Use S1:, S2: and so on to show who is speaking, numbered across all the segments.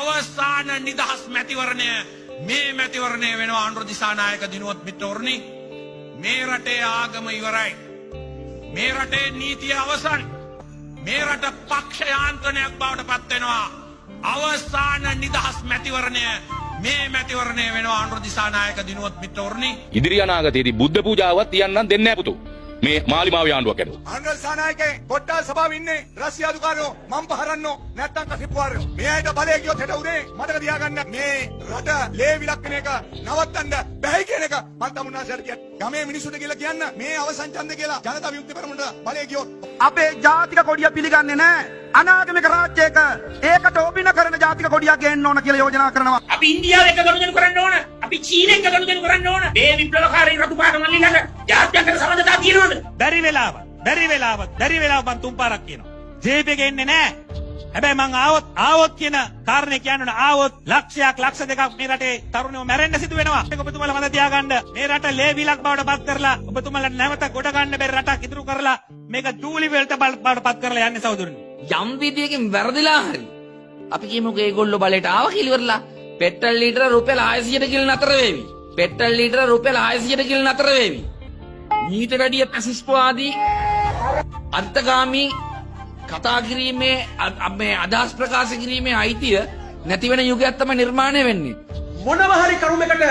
S1: අවසාන නිදහස් මැතිවරණය මේ මැතිවරණය වෙනවා අනුර දිසානායක දිනුවත් මිත්‍රවරුනි. මේ රටේ ආගම ඉවරයි. මේ රටේ නීතිය අවසන්. මේ රට පක්ෂ යාන්ත්‍රණයක් බවට පත් වෙනවා. අවසාන නිදහස් මැතිවරණය මේ මැතිවරණය වෙනවා අනුර දිසානායක දිනුවත් මිත්‍රවරුනි.
S2: ඉදිරි අනාගතයේදී බුද්ධ පූජාවත් තියන්නම් දෙන්නේ නැහැ පුතෝ. මේ මාලිමාවේ ආණ්ඩුවක් ඇරුවා.
S3: අනුර දිසානායකේ කොට්ටාස සභාවේ ඉන්නේ රස්සියාදුකාරයෝ මම් පහරන්නෝ නැත්තම් කසිප්පුවාරයෝ. මේ ඇයිද බලය කියොත් හෙට උදේ මතක තියාගන්න මේ රට ලේවිලක් වෙන එක නවත්තන්න බැහැ කියන එක මම තමුන්නාසයට කියන්න. ගමේ මිනිස්සුන්ට කියලා කියන්න මේ අවසන් ඡන්ද කියලා ජනතා විමුක්ති පෙරමුණට බලය කියොත්
S4: අපේ ජාතික කොඩිය පිළිගන්නේ නැහැ. අනාගමික රාජ්‍යයක ඒකට ඔබින කරන ජාතික කොඩියක් ගේන්න ඕන කියලා යෝජනා කරනවා.
S5: අපි ඉන්දියාව එක ගනුදෙනු කරන්න ඕන. අපි චීන එක ගනුදෙනු කරන්න ඕන. මේ විප්ලවකාරී රතු පාට මල්ලිලට ජාත්‍යන්තර සම්බන්ධතා තියෙනවද?
S6: බැරි වෙලාව මං තුන් පාරක් කියනවා. ජේප් එක එන්නේ නැහැ. හැබැයි මං ආවොත් කියන කාරණේ කියන්නේ ආවොත් ලක්ෂයක් ලක්ෂ දෙකක් මේ රටේ තරුණයෝ මැරෙන්න සිදු වෙනවා. ඒක ඔබතුමාලා මතක තියාගන්න. මේ රට ලේවිලක් බවට පත් කරලා ඔබතුමාලා නැවත ගොඩ ගන්න බැරි රටක් ඉදිරි කරලා මේක දූලි වලට බවට පත් කරලා යන්නේ සහෝදරනි.
S7: යම් විදියකින් වැරදිලා හරි අපි කියමුකෝ ඒගොල්ලෝ බලයට ආව කියලා ඉවරලා පෙට්‍රල් ලීටර රුපියල් 600ට කිල් නතර වේවි. පෙට්‍රල් ලීටර රුපියල් 600ට කිල් නතර වේවි. ඊට වැඩිය පැසිස්පෝ ආදී අන්තගාමී කතා කිරීමේ මේ අදහස් ප්‍රකාශ කිරීමේ අයිතිය නැති වෙන යුගයක් තමයි නිර්මාණය වෙන්නේ.
S8: මොනවා හරි කරුමකට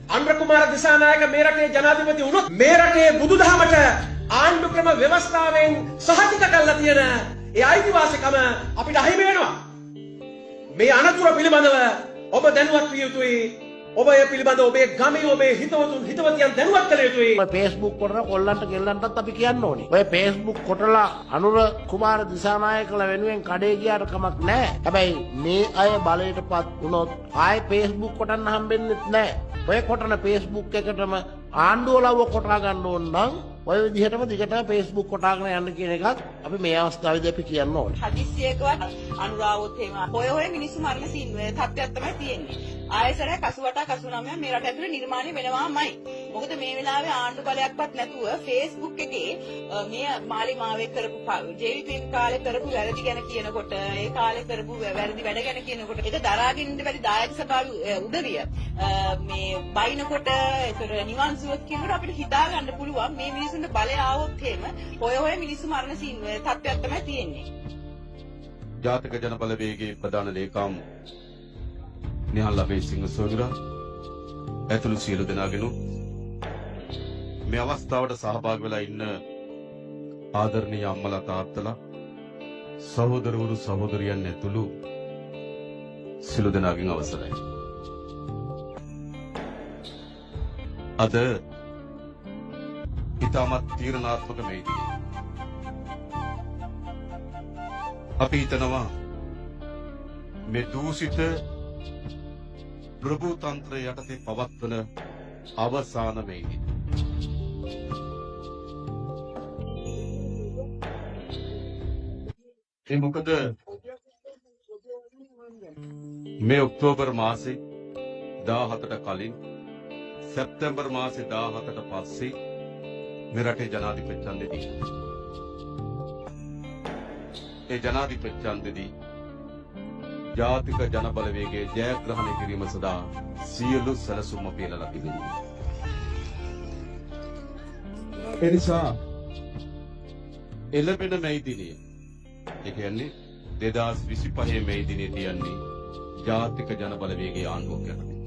S8: අනුර කුමාර දිසානායක මේ රටේ ජනාධිපති වුණොත් මේ රටේ බුදුදහමට ආණ්ඩු ක්‍රම ව්‍යවස්ථාවෙන් සහතික කරලා තියෙන ඒ අයිතිවාසිකම අපිට අහිමි වෙනවා. මේ අනතුර පිළිබඳව ඔබ දැනුවත් විය යුතුයි. ඔබ ඒ පිළිබඳව ඔබේ ගමේ ඔබේ හිතවතියන් දැනුවත් කළ යුතුයි.
S9: ඔය Facebook කොටන කොල්ලන්ට ගෙල්ලන්ටත් අපි කියන්න ඕනේ. ඔය Facebook කොටලා අනුර කුමාර දිසානායකලා වෙනුවෙන් කඩේ ගියාට කමක් නැහැ. හැබැයි මේ අය බලයටපත් වුණොත් ආයේ Facebook කොටන්න හම්බෙන්නේ නැහැ. ඔය කොටන Facebook එකටම ආණ්ඩුව ලව්ව කොටා ගන්න ඕන නම් ඔය විදිහටම දිගටම Facebook කොටාගෙන යන්න කියන එකත් අපි මේ අවස්ථාවේදී අපි කියන්න ඕනේ.
S10: හදිස්සියකවත් අනුරාවොත් එහෙම ඔය මිනිස්සු මරණ සින්වේ තත්ත්වයක් තමයි තියෙන්නේ. ආයසරයක් 88 89 මේ රට ඇතුලේ නිර්මාණය වෙනවාමයි. මොකද මේ වෙලාවේ ආණ්ඩු බලයක්වත් නැතුව Facebook එකේ මේ මාලිමාවේ කරපු JVP කාලේ කරපු වැරදි ගැන කියනකොට ඒ කාලේ කරපු වැරදි වැඩ ගැන කියනකොට ඒක දරාගෙන ඉන්න බැරි දායක සභාවේ උදවිය මේ බයිනකොට ඒතර නිවන්සුවක් කියනකොට අපිට හිතා ගන්න පුළුවන් මේ මිනිස්සුන්ට බලය ආවොත් එහෙම ඔය මිනිස්සු මරණ තත්ත්වයක් තමයි තියෙන්නේ.
S11: ජාතික ජන බලවේගයේ ප්‍රධාන ලේකම් නිහාල් අබේසිංහ සොයුරා ඇතුළු සියලු දෙනාගෙන මේ අවස්ථාවට සහභාගී වෙලා ඉන්න ආදරණීය අම්මලා තාත්තලා සහෝදරවරු සහෝදරියන් ඇතුළු සියලු දෙනාගෙන් අවසරයි. අද ඉතාමත් තීරණාත්මක මේදී අපි හිතනවා මේ දූෂිත ප්‍රභු තන්ත්‍රය යටතේ පවත්වන අවසාන මේදී ඒ මොකද මේ ඔක්තෝබර් මාසේ 17ට කලින් සැප්තැම්බර් මාසේ 17ට පස්සේ මේ රටේ ජනාධිපති ඡන්දෙදී ඒ ජනාධිපති ඡන්දෙදී ජාතික ජන බලවේගයේ ජයග්‍රහණය කිරීම සඳහා සියලු සැලසුම් පිළිලා තිබෙනවා. ඒ නිසා එළඹෙන මේ දිනේ ඒ කියන්නේ 2025 මේ දිනේ තියන්නේ ජාතික ජන බලවේගයේ ආණ්ඩුවක් යටතේ